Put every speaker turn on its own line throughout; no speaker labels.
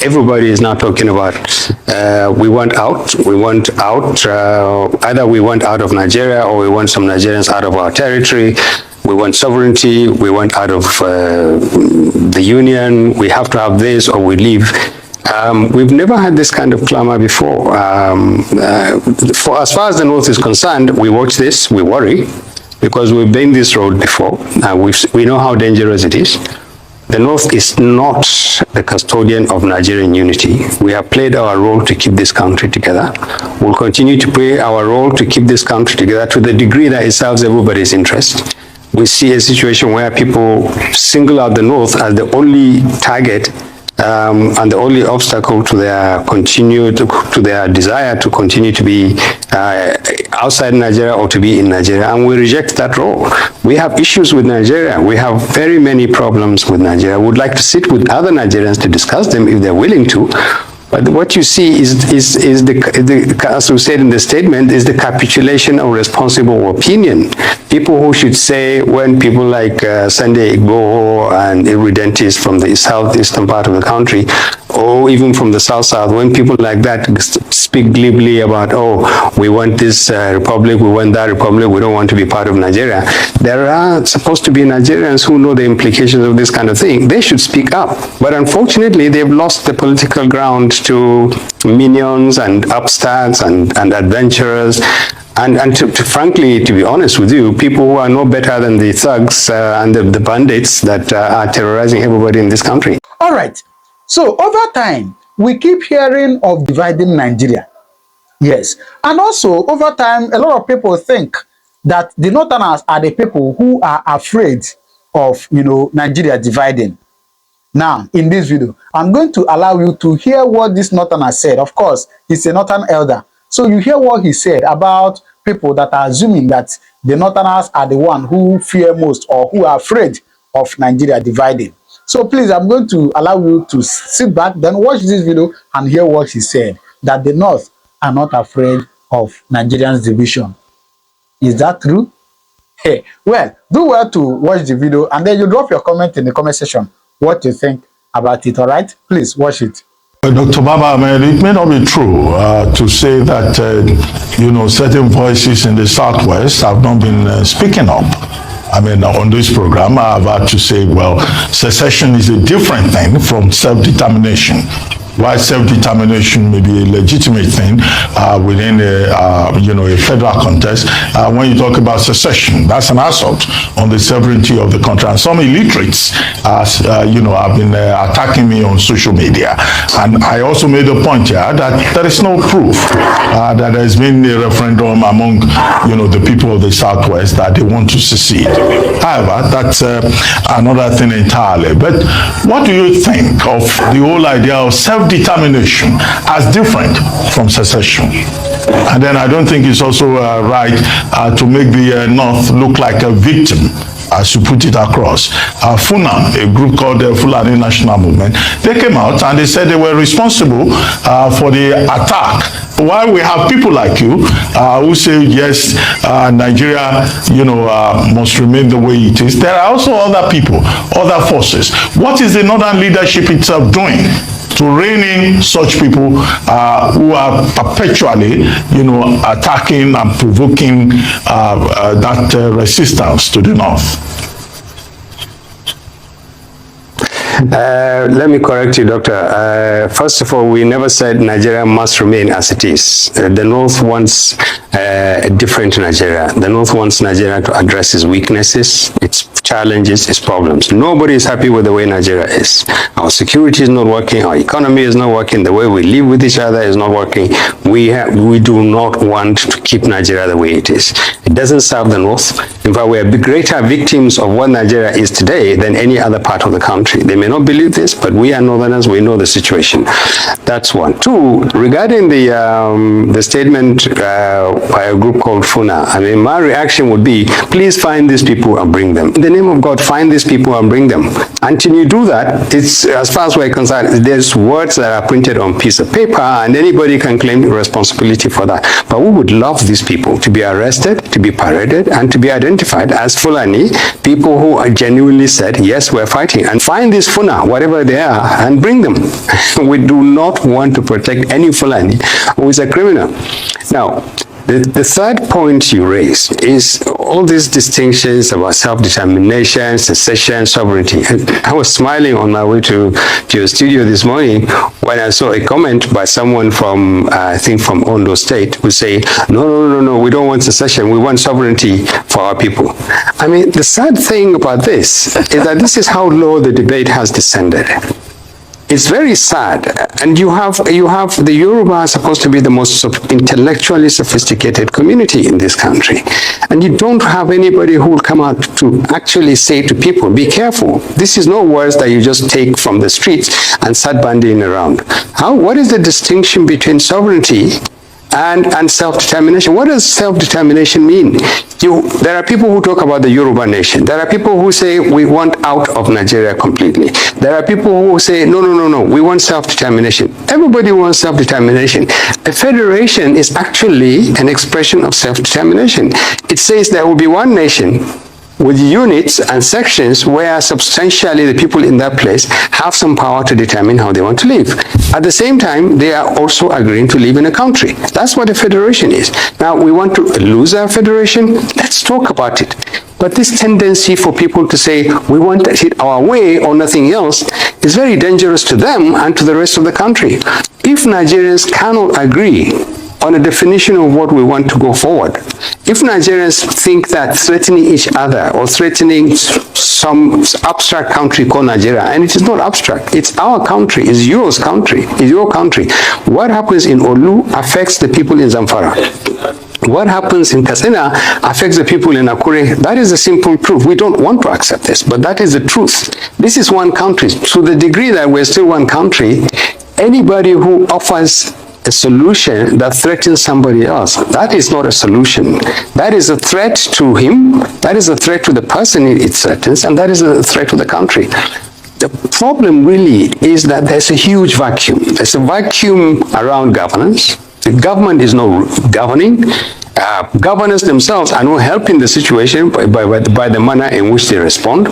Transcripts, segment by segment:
Everybody is now talking about we want out. Either we want out of Nigeria or we want some Nigerians out of our territory. We want sovereignty. We want out of the union. We have to have this or we leave. We've never had this kind of clamor before. For as far as the North is concerned, we watch this, we worry, because we've been this road before. We know how dangerous it is. The North is not the custodian of Nigerian unity. We have played our role to keep this country together. We'll continue to play our role to keep this country together to the degree that it serves everybody's interest. We see a situation where people single out the North as the only target and the only obstacle to their desire to continue to be outside Nigeria or to be in Nigeria, and we reject that role. We have issues with Nigeria. We have very many problems with Nigeria. We would like to sit with other Nigerians to discuss them if they're willing to. But what you see is as we said in the statement, is the capitulation of responsible opinion. People who should say, when people like Sunday Igboho and irredentists from the southeastern part of the country, or even from the south, when people like that speak glibly about, oh, we want this republic, we want that republic, we don't want to be part of Nigeria. There are supposed to be Nigerians who know the implications of this kind of thing. They should speak up. But unfortunately, they've lost the political ground to minions and upstarts and adventurers. And frankly, to be honest with you, people who are no better than the thugs and the bandits that are terrorizing everybody in this country.
All right. So over time, we keep hearing of dividing Nigeria. Yes. And also, over time, a lot of people think that the Northerners are the people who are afraid of, Nigeria dividing. Now, in this video, I'm going to allow you to hear what this Northerner said. Of course, he's a Northern elder. So you hear what he said about people that are assuming that the Northerners are the one who fear most or who are afraid of Nigeria dividing. So please, I'm going to allow you to sit back, then watch this video and hear what he said, that the North are not afraid of Nigerians division. Is that true? Hey, well, do well to watch the video and then you drop your comment in the comment section what you think about it, all right? Please watch it.
Dr. Baba, it may not be true to say that, certain voices in the Southwest have not been speaking up. I mean, on this program, I've had to say, well, secession is a different thing from self-determination. Why self-determination may be a legitimate thing within a federal context. When you talk about secession, that's an assault on the sovereignty of the country. And some illiterates, have been attacking me on social media. And I also made a point here that there is no proof that there has been a referendum among, the people of the Southwest that they want to secede. However, that's another thing entirely. But what do you think of the whole idea of self-determination as different from secession? And then I don't think it's also right to make the North look like a victim, as you put it across. FUNA, a group called the Fulani National Movement, they came out and they said they were responsible for the attack. While we have people like you who say, yes, Nigeria, must remain the way it is, there are also other people, other forces. What is the Northern leadership itself doing to rein in such people who are perpetually, attacking and provoking that resistance to the North?
Let me correct you, Doctor. First of all, we never said Nigeria must remain as it is. The North wants a different Nigeria. The North wants Nigeria to address its weaknesses, its challenges, its problems. Nobody is happy with the way Nigeria is. Our security is not working. Our economy is not working. The way we live with each other is not working. We do not want to keep Nigeria the way it is. It doesn't serve the North. In fact, we are greater victims of what Nigeria is today than any other part of the country. They may not believe this, but we are Northerners, we know the situation. That's one. Two, regarding the statement by a group called FUNA. I mean, my reaction would be, please find these people and bring them. In the name of God, find these people and bring them. Until you do that, it's, as far as we're concerned, there's words that are printed on piece of paper, and anybody can claim responsibility for that. But we would love these people to be arrested, to be paraded, and to be identified as Fulani, people who are genuinely said, yes, we're fighting. And find these FUNA, whatever they are, and bring them. We do not want to protect any Fulani who is a criminal. Now, the third point you raise is all these distinctions about self-determination, secession, sovereignty. I was smiling on my way to your studio this morning when I saw a comment by someone from, I think from Ondo State, who say, no, we don't want secession, we want sovereignty for our people. I mean, the sad thing about this is that this is how low the debate has descended. It's very sad, and you have the Yoruba are supposed to be the most intellectually sophisticated community in this country, and you don't have anybody who will come out to actually say to people, be careful, this is not words that you just take from the streets and start bandying around. What is the distinction between sovereignty and self-determination? What does self-determination mean? There are people who talk about the Yoruba nation. There are people who say we want out of Nigeria completely. There are people who say, no, we want self-determination. Everybody wants self-determination. A federation is actually an expression of self-determination. It says there will be one nation with units and sections where substantially the people in that place have some power to determine how they want to live. At the same time, they are also agreeing to live in a country. That's what a federation is. Now, we want to lose our federation? Let's talk about it. But this tendency for people to say, we want it our way or nothing else, is very dangerous to them and to the rest of the country. If Nigerians cannot agree on a definition of what we want to go forward, if Nigerians think that threatening each other or threatening some abstract country called Nigeria, and it is not abstract, it's our country, it's yours country, it's your country. What happens in Olu affects the people in Zamfara. What happens in Katsina affects the people in Akure. That is the simple truth. We don't want to accept this, but that is the truth. This is one country. To the degree that we're still one country, anybody who offers a solution that threatens somebody else, that is not a solution. That is a threat to him, that is a threat to the person it threatens, and that is a threat to the country. The problem really is that there's a huge vacuum. There's a vacuum around governance. The government is not governing. Governors themselves are not helping the situation by the manner in which they respond.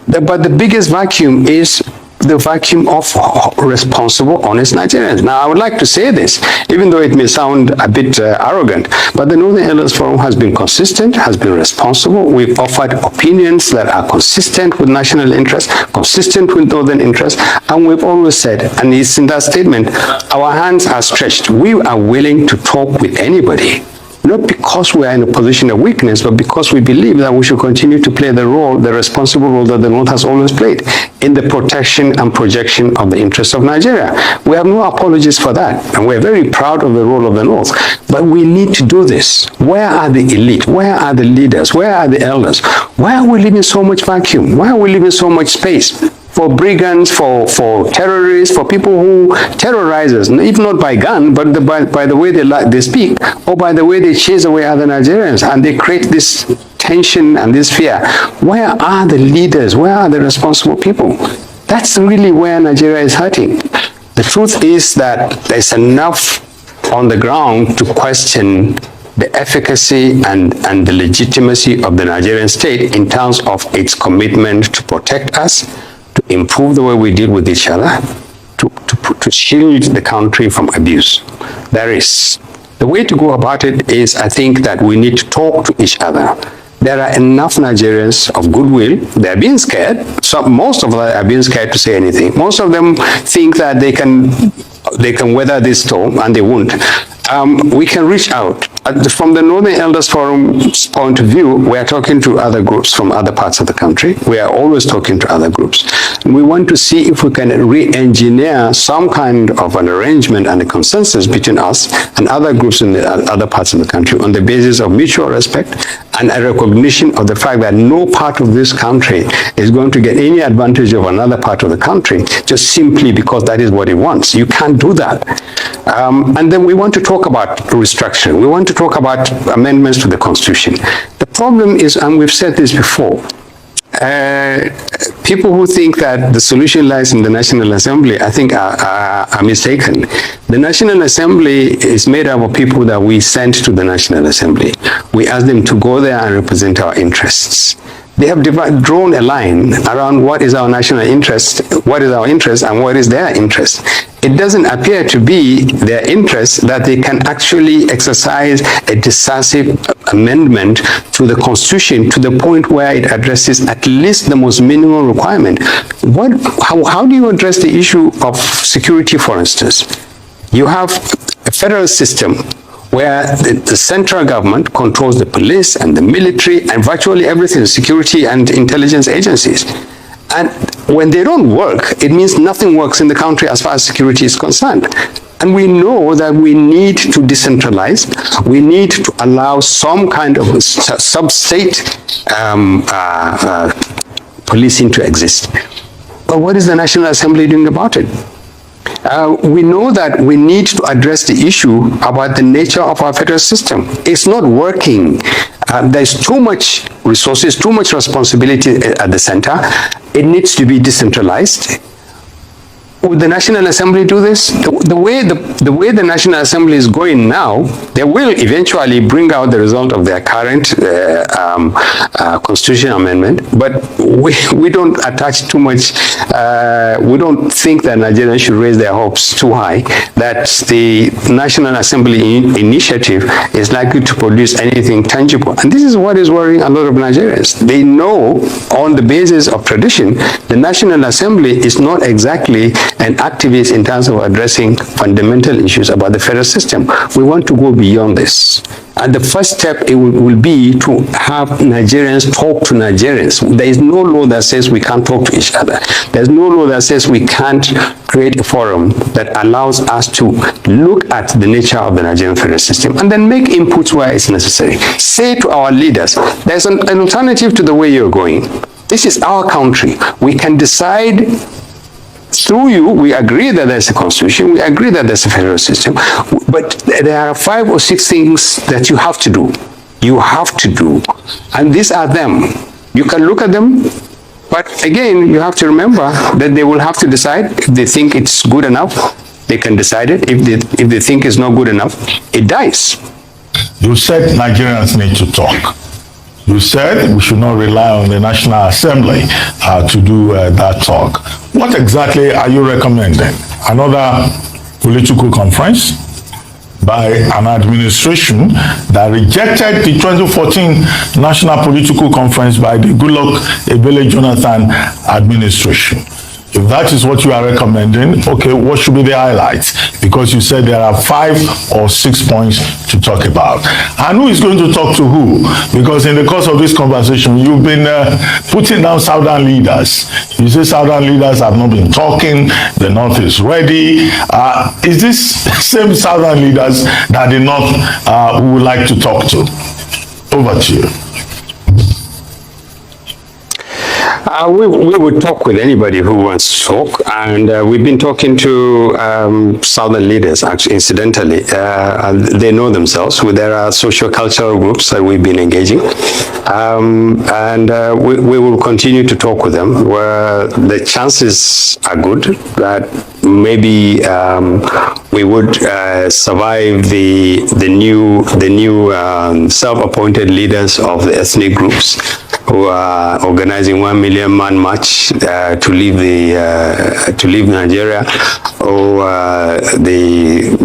But the biggest vacuum is the vacuum of responsible, honest Nigerians. Now, I would like to say this, even though it may sound a bit arrogant, but the Northern Elders Forum has been consistent, has been responsible. We've offered opinions that are consistent with national interest, consistent with Northern interest, and we've always said, and it's in that statement, our hands are stretched. We are willing to talk with anybody. Not because we are in a position of weakness, but because we believe that we should continue to play the role, the responsible role that the North has always played in the protection and projection of the interests of Nigeria. We have no apologies for that, and we're very proud of the role of the North. But we need to do this. Where are the elite? Where are the leaders? Where are the elders? Why are we leaving so much vacuum? Why are we leaving so much space for brigands, for terrorists, for people who terrorize us, if not by gun, but by the way they speak, or by the way they chase away other Nigerians, and they create this tension and this fear? Where are the leaders? Where are the responsible people? That's really where Nigeria is hurting. The truth is that there's enough on the ground to question the efficacy and the legitimacy of the Nigerian state in terms of its commitment to protect us, to improve the way we deal with each other, to shield the country from abuse. The way to go about it is, I think, that we need to talk to each other. There are enough Nigerians of goodwill. They're being scared. Most of them are being scared to say anything. Most of them think that they can weather this storm, and they won't. We can reach out. from the Northern Elders Forum's point of view, we are talking to other groups from other parts of the country. We are always talking to other groups. And we want to see if we can re-engineer some kind of an arrangement and a consensus between us and other groups in the other parts of the country on the basis of mutual respect and a recognition of the fact that no part of this country is going to get any advantage of another part of the country just simply because that is what it wants. You can't do that. And then we want to talk about restructuring. We want to talk about amendments to the Constitution. The problem is, and we've said this before, people who think that the solution lies in the National Assembly, I think are mistaken. The National Assembly is made up of people that we sent to the National Assembly. We ask them to go there and represent our interests. They have drawn a line around what is our national interest, what is our interest, and what is their interest. It doesn't appear to be their interest that they can actually exercise a decisive amendment to the Constitution to the point where it addresses at least the most minimal requirement. How do you address the issue of security, for instance? You have a federal system where the central government controls the police and the military and virtually everything, security and intelligence agencies. And when they don't work, it means nothing works in the country as far as security is concerned. And we know that we need to decentralize. We need to allow some kind of sub-state policing to exist. But what is the National Assembly doing about it? We know that we need to address the issue about the nature of our federal system. It's not working. There's too much resources, too much responsibility at the center. It needs to be decentralized. Would the National Assembly do this? The way the National Assembly is going now, they will eventually bring out the result of their current constitutional amendment, but we don't attach too much, we don't think that Nigerians should raise their hopes too high, that the National Assembly initiative is likely to produce anything tangible. And this is what is worrying a lot of Nigerians. They know on the basis of tradition, the National Assembly is not exactly an activist in terms of addressing fundamental issues about the federal system. We want to go beyond this. And the first step it will be to have Nigerians talk to Nigerians. There is no law that says we can't talk to each other. There's no law that says we can't create a forum that allows us to look at the nature of the Nigerian federal system and then make inputs where it's necessary. Say to our leaders, there's an alternative to the way you're going. This is our country. We can decide through you. We agree that there's a constitution, we agree that there's a federal system, but there are 5 or 6 things that you have to do. You have to do. And these are them. You can look at them, but again, you have to remember that they will have to decide. If they think it's good enough, they can decide it. If they think it's not good enough, it dies.
You said Nigerians need to talk. You said we should not rely on the National Assembly to do that talk. What exactly are you recommending? Another political conference by an administration that rejected the 2014 National Political Conference by the Goodluck Ebele Jonathan administration? If that is what you are recommending, okay, what should be the highlights? Because you said there are 5 or 6 points to talk about. And who is going to talk to who? Because in the course of this conversation, you've been putting down Southern leaders. You say Southern leaders have not been talking, the North is ready. Is this same Southern leaders that the North would like to talk to? Over to you.
We would talk with anybody who wants to talk, and we've been talking to Southern leaders, actually, incidentally. They know themselves. There are socio-cultural groups that we've been engaging, and we will continue to talk with them, where the chances are good that maybe we would survive the new self-appointed leaders of the ethnic groups who are organizing 1 million man march to leave Nigeria, or the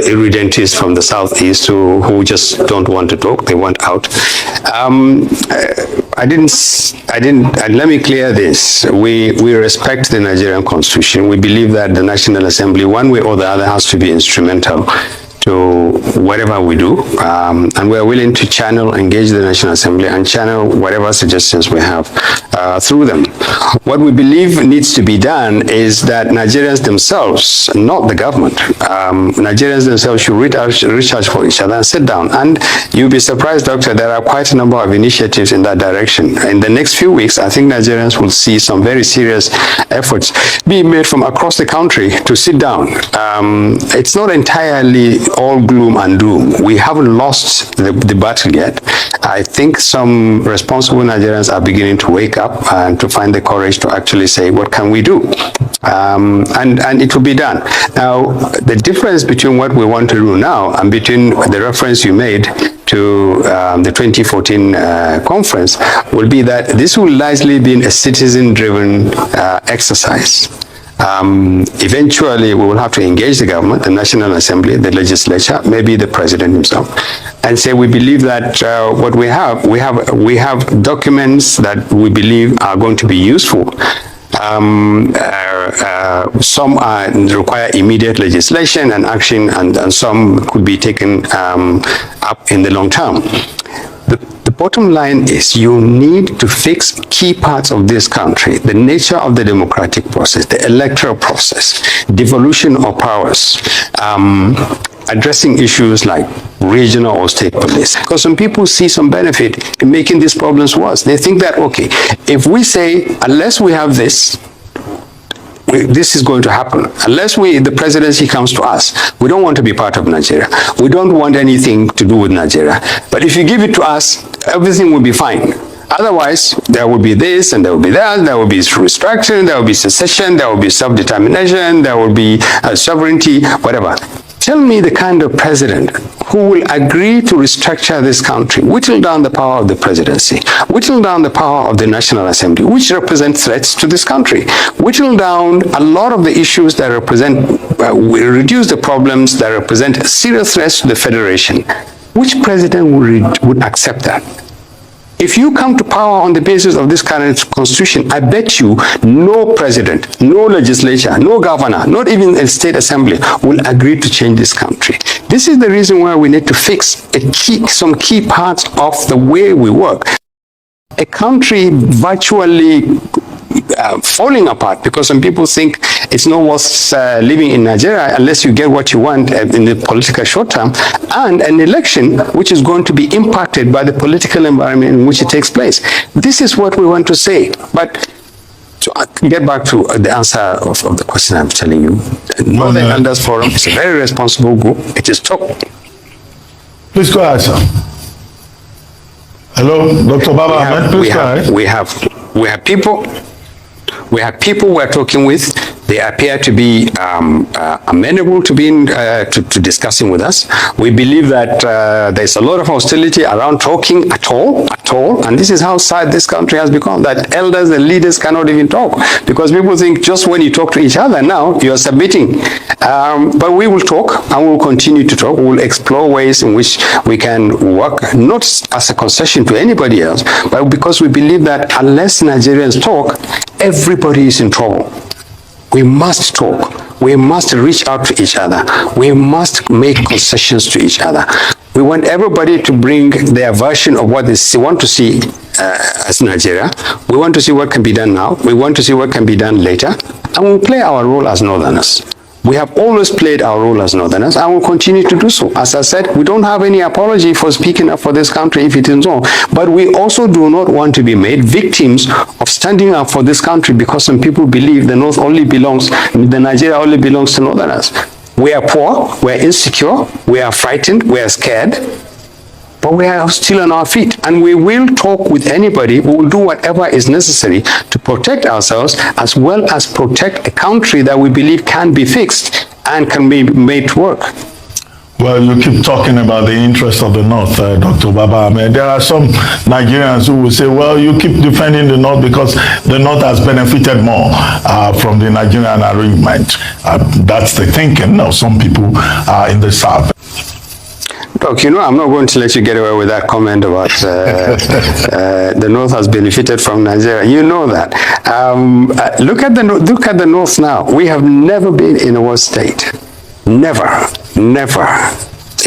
irredentists from the southeast who just don't want to talk, they want out. Let me clear this. We respect the Nigerian Constitution. We believe that the National Assembly, one way or the other, has to be instrumental to whatever we do, and we're willing to engage the National Assembly and channel whatever suggestions we have through them. What we believe needs to be done is that Nigerians themselves, not the government, Nigerians themselves should reach out for each other and sit down. And you'll be surprised, Doctor, there are quite a number of initiatives in that direction. In the next few weeks, I think Nigerians will see some very serious efforts being made from across the country to sit down. It's not entirely all gloom and doom. We haven't lost the battle yet. I think some responsible Nigerians are beginning to wake up and to find the courage to actually say, what can we do? And it will be done. Now, the difference between what we want to do now and between the reference you made to the 2014 conference will be that this will largely be a citizen-driven exercise. Eventually, we will have to engage the government, the National Assembly, the legislature, maybe the president himself, and say we believe that what we have documents that we believe are going to be useful. Some require immediate legislation and action, and some could be taken up in the long term. The bottom line is you need to fix key parts of this country: the nature of the democratic process, the electoral process, devolution of powers, addressing issues like regional or state police. Because some people see some benefit in making these problems worse. They think that, okay, if we say, unless we have this, this is going to happen. Unless the presidency comes to us, we don't want to be part of Nigeria. We don't want anything to do with Nigeria. But if you give it to us, everything will be fine. Otherwise, there will be this and there will be that, there will be restructuring, there will be secession, there will be self-determination, there will be sovereignty, whatever. Tell me the kind of president who will agree to restructure this country, whittle down the power of the presidency, whittle down the power of the National Assembly, which represent threats to this country, whittle down a lot of the issues that will reduce the problems that represent serious threats to the federation. Which president would accept that? If you come to power on the basis of this current constitution, I bet you no president, no legislature, no governor, not even a state assembly will agree to change this country. This is the reason why we need to fix some key parts of the way we work. A country virtually falling apart because some people think it's not worth living in Nigeria unless you get what you want in the political short term, and an election which is going to be impacted by the political environment in which it takes place. This is what we want to say. But to get back to the answer of the question I'm telling you, Northern Elders Forum is a very responsible group. It is top.
Please go ahead, sir. Hello, Dr. Baba Ahmed, please go ahead. We have people we're talking with. They appear to be amenable to being to discussing with us. We believe that there's a lot of hostility around talking at all, and this is how sad this country has become, that elders and leaders cannot even talk, because people think just when you talk to each other now, you're submitting. But we will talk, and we will continue to talk. We will explore ways in which we can work, not as a concession to anybody else, but because we believe that unless Nigerians talk, everybody is in trouble. We must talk. We must reach out to each other. We must make concessions to each other. We want everybody to bring their version of what they want to see as Nigeria. We want to see what can be done now. We want to see what can be done later. And we'll play our role as Northerners. We have always played our role as Northerners and will continue to do so. As I said, we don't have any apology for speaking up for this country if it is so. But we also do not want to be made victims of standing up for this country because some people believe the North only belongs, the Nigeria only belongs to Northerners. We are poor, we are insecure, we are frightened, we are scared, but we are still on our feet, and we will talk with anybody. We will do whatever is necessary to protect ourselves as well as protect a country that we believe can be fixed and can be made to work. Well, you keep talking about the interest of the North, Dr. Baba Ahmed. There are some Nigerians who will say, well, you keep defending the North because the North has benefited more from the Nigerian arrangement. That's the thinking of some people in the South.
Look, I'm not going to let you get away with that comment about the North has benefited from Nigeria. You know that. Look at the North now. We have never been in a war state. Never.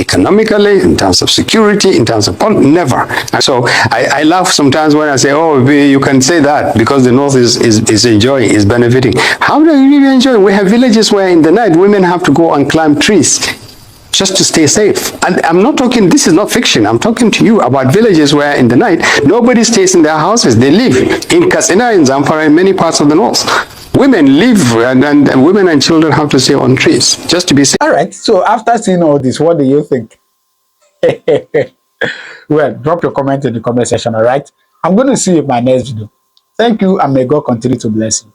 economically, in terms of security, in terms of never. And so I laugh sometimes when I say, oh, you can say that because the North is enjoying, is benefiting. How do you really enjoy? We have villages where in the night women have to go and climb trees just to stay safe. And I'm not talking, this is not fiction, I'm talking to you about villages where in the night, nobody stays in their houses, they live in Katsina, in Zamfara, in many parts of the North. Women live, and women and children have to stay on trees, just to be safe.
All right, so after seeing all this, what do you think? Well, drop your comment in the comment section, all right? I'm going to see you in my next video. Thank you, and may God continue to bless you.